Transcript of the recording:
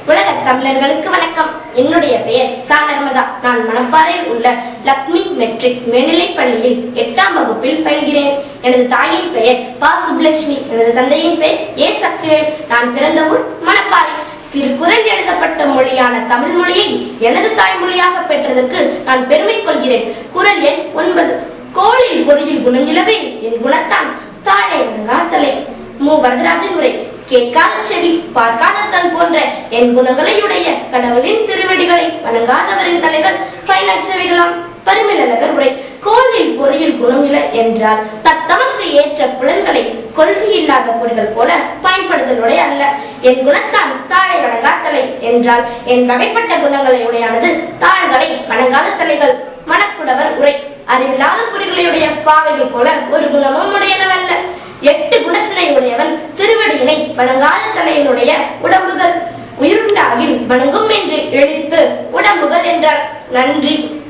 உலக தமிழர்களுக்கு வணக்கம். என்னுடைய பெயர் சா நர்மதா. நான் மணப்பாறையில் உள்ள லக்ஷ்மி மெட்ரிக் மேல்நிலைப் பள்ளியில் 8ஆம் வகுப்பில் பயில்கிறேன். எனது தாயின் பெயர் பா சுப்புலட்சுமி. எனது தந்தையின் பெயர் ஏ சக்திவேல். நான் பிறந்த ஊர் மணப்பாறை. திருக்குறள் எழுதப்பட்ட மொழியான தமிழ் மொழியை எனது தாய்மொழியாக பெற்றதற்கு நான் பெருமை கொள்கிறேன். குறள் எண் 9. கோளில் பொறியில் குணநிலவே என் குணத்தான் தாழை வணங்காத்தலை. மு. வரதராஜன் உரை. கேட்காத செவி பார்க்காத கண் போன்ற என் குணங்களையுடைய கடவுளின் திருவடிகளை வணங்காதவரின் தலைகள் பயனற்றவைகளாம். பரிமேலழகர் உரை. கோளில் பொறியில் குணமில்லை என்றால் தத்தமக்கு ஏற்ற புலன்களை கொள்கை இல்லாத பொருள்கள் போல பயன்படுதலுடைய அல்ல. என் குணத்தான் தாழை வணங்காத்தலை என்றால் என் வகைப்பட்ட குணங்களை உடையானது தாழ்களை வணங்காத தலைகள். மணக்குடவர் உரை. அறிவில்லாத பொருள்களையுடைய பாவைகள் போல ஒரு குணமும் உடையனவல்ல. 8 குணத்தினை உடையவன் திருவடியினை வணங்காத தலையினுடைய உடம்புகள். உயிருண்டாகில் வணங்கும் என்று எழுத்து உடம்புகள் என்றார். நன்றி.